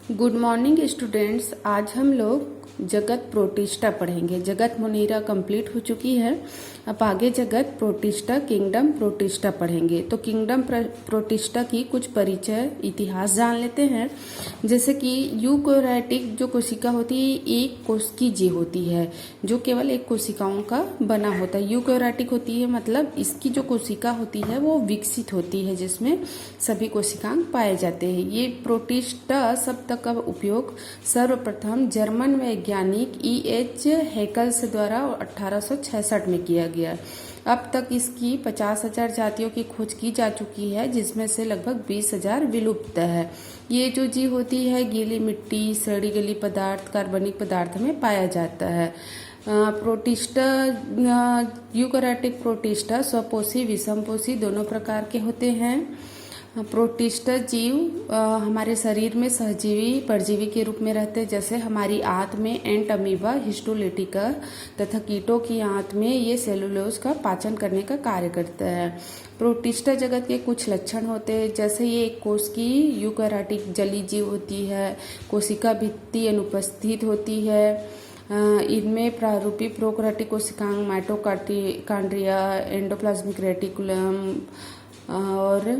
Good morning students. आज हम लोग जगत प्रोटिस्टा पढ़ेंगे। जगत मुनीरा कंप्लीट हो चुकी है। अब आगे जगत प्रोटिस्टा किंगडम प्रोटिस्टा पढ़ेंगे। तो किंगडम प्रोटिस्टा की कुछ परिचय इतिहास जान लेते हैं। जैसे कि यूकैरियोटिक जो कोशिका होती है एक कोशिकी जीव होती है जो केवल एक कोशिकाओं का बना होता है। यूकैरियोटिक होती है मतलब इसकी जो कोशिका होती है वो विकसित होती है जिसमें सभी कोशिकांग पाए जाते हैं। ये प्रोटिस्टा शब्द का उपयोग सर्वप्रथम जर्मन वैज्ञानिक E.H. हैकल्स द्वारा 1866 में किया गया। अब तक इसकी 50,000 जातियों की खोज की जा चुकी है जिसमें से लगभग 20,000 विलुप्त है। ये जो जीव होती है गीली मिट्टी, सड़ी गली पदार्थ, कार्बनिक पदार्थ में पाया जाता है। प्रोटिस्टा यूकैरियोटिक प्रोटिस्टा स्वपोषी विषमपोषी दोनों प्रकार के होते हैं। प्रोटिस्टा जीव हमारे शरीर में सहजीवी परजीवी के रूप में रहते हैं। जैसे हमारी आंत में एंट अमीबा हिस्टोलिटिका तथा कीटों की आंत में ये सेलुलोज का पाचन करने का कार्य करता है। प्रोटिस्टा जगत के कुछ लक्षण होते हैं जैसे ये एक कोश की यूकैरियोटिक जलीय जीव होती है। कोशिका भित्ति अनुपस्थित होती है। इनमें प्रारूपी प्रोकैरियोटिक कोशिकांग, माइटोकॉन्ड्रिया, एंडोप्लाज्मिक रेटिकुलम और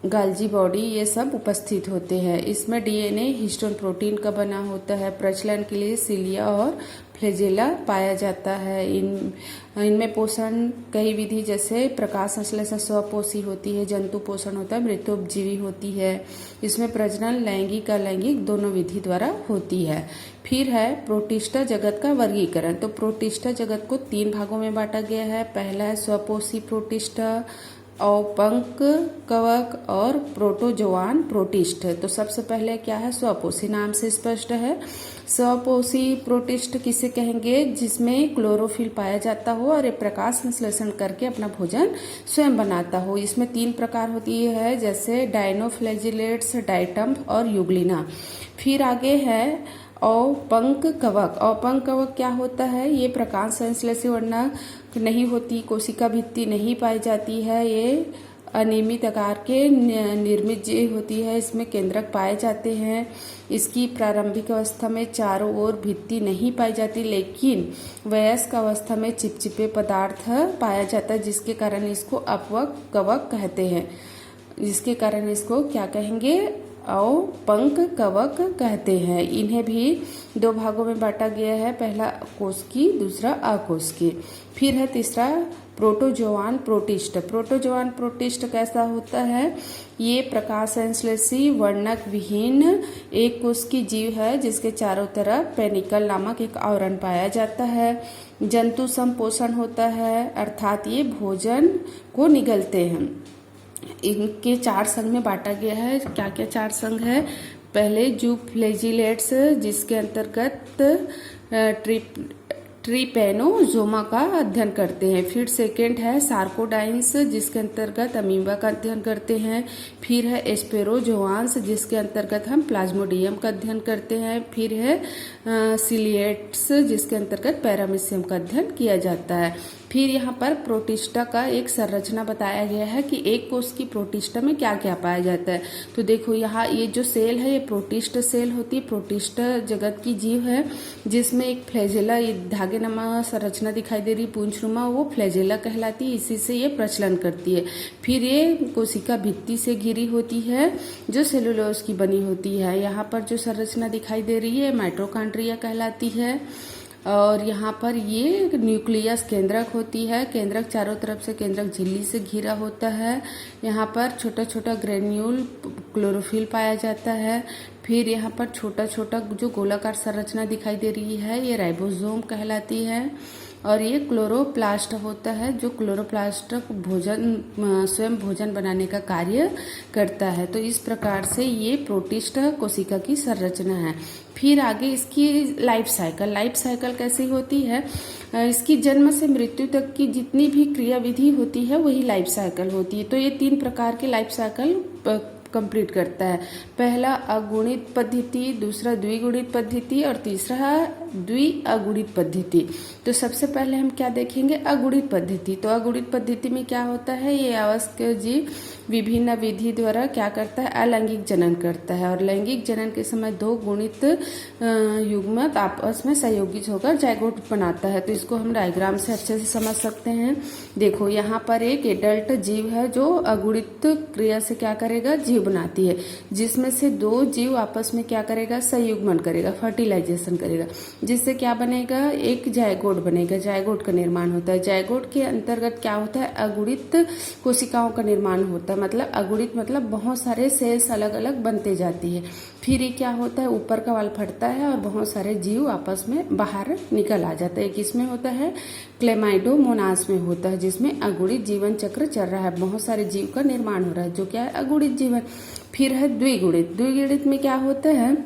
गाल्जी बॉडी ये सब उपस्थित होते हैं। इसमें डीएनए हिस्टोन प्रोटीन का बना होता है। प्रचलन के लिए सिलिया और फ्लैजेला पाया जाता है। इनमें पोषण कई विधि जैसे प्रकाश संश्लेषण स्वपोषी होती है, जंतु पोषण होता है, मृत्योपजीवी होती है। इसमें प्रजनन लैंगिक अलैंगिक दोनों विधि द्वारा होती है। फिर है प्रोटिस्टा जगत का वर्गीकरण। तो प्रोटिस्टा जगत को 3 भागों में बांटा गया है। पहला है स्वपोषी प्रोटिस्टा, औपंक कवक और प्रोटोजोआन प्रोटिस्ट। तो सबसे पहले क्या है, स्वपोषी नाम से स्पष्ट है। स्वपोषी प्रोटिस्ट किसे कहेंगे, जिसमें क्लोरोफिल पाया जाता हो और ये प्रकाश संश्लेषण करके अपना भोजन स्वयं बनाता हो। इसमें 3 प्रकार होती है जैसे डायनोफ्लैजिलेट्स, डाइटम्फ और यूग्लिना। फिर आगे है औपंक कवक। औपंक कवक क्या होता है, ये प्रकाश संश्लेषी वर्णक नहीं होती, कोशिका भित्ति नहीं पाई जाती है, ये अनियमित आकार के निर्मित जीव होती है। इसमें केंद्रक पाए जाते हैं। इसकी प्रारंभिक अवस्था में चारों ओर भित्ति नहीं पाई जाती लेकिन वयस्क अवस्था में चिपचिपे पदार्थ पाया जाता है जिसके कारण इसको अपवक कवक कहते हैं। जिसके कारण इसको क्या कहेंगे, औपंक कवक कहते हैं। इन्हें भी 2 भागों में बांटा गया है, पहला कोशिकी दूसरा अकोशिकी। फिर है तीसरा प्रोटोजोआन प्रोटिस्ट। प्रोटोजोआन प्रोटिस्ट कैसा होता है, ये प्रकाश संश्लेषी वर्णक विहीन एक कोशिकी जीव है जिसके चारों तरफ पेनिकल नामक एक आवरण पाया जाता है। जंतु संपोषण होता है अर्थात ये भोजन को निगलते हैं। इनके 4 संघ में बांटा गया है। क्या क्या 4 संघ है, पहले जूफ्लैजिलेट्स जिसके अंतर्गत ट्रिपेनोजोमा का अध्ययन करते हैं। फिर सेकेंड है सार्कोडाइन्स जिसके अंतर्गत अमीबा का अध्ययन करते हैं। फिर है एस्पेरोजोआंस जिसके अंतर्गत हम प्लाज्मोडियम का अध्ययन करते हैं। फिर है सिलिएट्स जिसके अंतर्गत पैरामीशियम का अध्ययन किया जाता है। फिर यहाँ पर प्रोटिस्टा का एक संरचना बताया गया है कि एक कोश की प्रोटिस्टा में क्या क्या पाया जाता है। तो देखो यहाँ ये जो सेल है ये प्रोटिस्ट सेल होती है। प्रोटिस्टा जगत की जीव है जिसमें एक फ्लैजेला धागेनुमा संरचना दिखाई दे रही पूंछनुमा, वो फ्लैजेला कहलाती है। इसी से ये प्रचलन करती है। फिर ये कोशिका भित्ति से घिरी होती है जो सेलुलोज की बनी होती है। यहाँ पर जो संरचना दिखाई दे रही है माइटोकॉन्ड्रिया कहलाती है। और यहाँ पर ये न्यूक्लियस केंद्रक होती है। केंद्रक चारों तरफ से केंद्रक झिल्ली से घिरा होता है। यहाँ पर छोटा छोटा ग्रेन्यूल क्लोरोफिल पाया जाता है। फिर यहाँ पर छोटा छोटा जो गोलाकार संरचना दिखाई दे रही है ये राइबोसोम कहलाती है। और ये क्लोरोप्लास्ट होता है जो क्लोरोप्लास्ट भोजन स्वयं भोजन बनाने का कार्य करता है। तो इस प्रकार से ये प्रोटिस्ट कोशिका की संरचना है। फिर आगे इसकी लाइफ साइकिल कैसी होती है, इसकी जन्म से मृत्यु तक की जितनी भी क्रियाविधि होती है वही लाइफ साइकिल होती है। तो ये 3 प्रकार के लाइफ साइकिल कंप्लीट करता है। पहला अगुणित पद्धति, दूसरा द्विगुणित पद्धति और तीसरा द्विअगुणित पद्धति। तो सबसे पहले हम क्या देखेंगे, अगुणित पद्धति। तो अगुणित पद्धति में क्या होता है, ये अवयस्क जीव विभिन्न विधि द्वारा क्या करता है, अलैंगिक जनन करता है और लैंगिक जनन के समय दो गुणित युग्मक आपस में सहयोगी होकर जायगोट बनाता है। तो इसको हम डायग्राम से अच्छे से समझ सकते हैं। देखो यहाँ पर एक एडल्ट जीव है जो अगुणित क्रिया से क्या करेगा, जीव बनाती है, जिसमें से दो जीव आपस में क्या करेगा, संयुग्मन करेगा, फर्टिलाइजेशन करेगा, जिससे क्या बनेगा, एक जायगोट बनेगा। जायगोट का निर्माण होता है। जायगोट के अंतर्गत क्या होता है, अगुणित कोशिकाओं का निर्माण होता है। मतलब अगुणित मतलब बहुत सारे सेल्स अलग अलग बनते जाती है। फिर ये क्या होता है, ऊपर का वाल फटता है और बहुत सारे जीव आपस में बाहर निकल आ जाता है। किसमें होता है, क्लेमाइडोमोनास में होता है, जिसमें अगुणित जीवन चक्र चल रहा है, बहुत सारे जीव का निर्माण हो रहा है, जो क्या है, अगुणित जीवन। फिर है द्विगुणित। द्विगुणित में क्या होता है,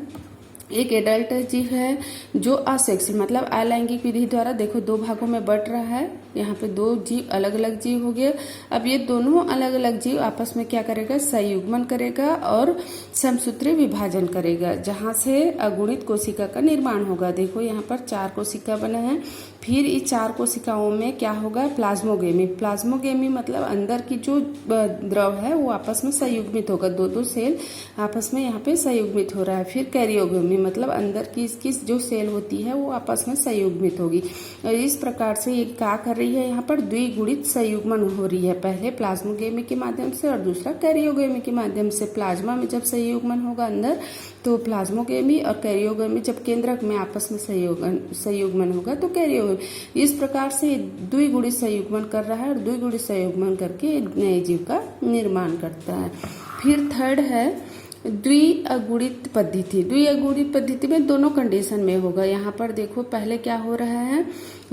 एक एडल्ट जीव है जो असेक्सुअल मतलब अलैंगिक विधि द्वारा, देखो दो भागों में बट रहा है, यहाँ पे दो जीव अलग अलग जीव हो गए। अब ये दोनों अलग अलग जीव आपस में क्या करेगा, संयुग्मन करेगा और समसूत्री विभाजन करेगा, जहाँ से अगुणित कोशिका का निर्माण होगा। देखो यहाँ पर 4 कोशिका बने हैं। फिर इस 4 कोशिकाओं में क्या होगा, प्लाज्मोगेमी। प्लाज्मोगेमी मतलब अंदर की जो द्रव है वो आपस में संयुग्मित होगा, दो सेल आपस में यहाँ पे संयुग्मित हो रहा है। फिर कैरियोगेमी मतलब अंदर की इसकी जो सेल होती है वो आपस में संयुग्मित होगी। और इस प्रकार से ये क्या कर रही है, यहाँ पर द्विगुणित संयुग्मन हो रही है, पहले प्लाज्मोगेमी के माध्यम से और दूसरा कैरियोगेमी के माध्यम से। प्लाज्मा में जब संयुग्मन होगा अंदर, तो प्लाज्मोगेमी और कैरियोगेमी जब केंद्रक में आपस में संयुग्मन होगा तो कैरियोगेमी। इस प्रकार से द्विगुणित संयुग्मन कर रहा है और द्विगुणित संयुग्मन करके नए जीव का निर्माण करता है। फिर थर्ड है द्विअगुणित पद्धति। द्विअगुणित पद्धति में दोनों कंडीशन में होगा। यहाँ पर देखो पहले क्या हो रहा है,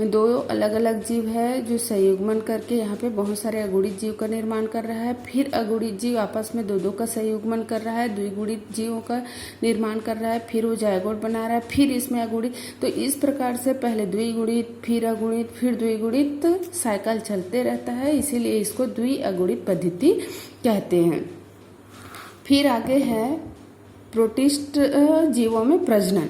दो अलग अलग जीव है जो संयुग्मन करके यहाँ पे बहुत सारे अगुणित जीव का निर्माण कर रहा है। फिर अगुणित जीव आपस में दो का संयुग्मन कर रहा है, द्विगुणित जीवों का निर्माण कर रहा है, फिर वो जायगोट बना रहा है, फिर इसमें अगुणित। तो इस प्रकार से पहले द्विगुणित, फिर अगुणित, फिर द्विगुणित साइकिल चलते रहता है, इसीलिए इसको द्विअगुणित पद्धति कहते हैं। फिर आगे है प्रोटिस्ट जीवों में प्रजनन।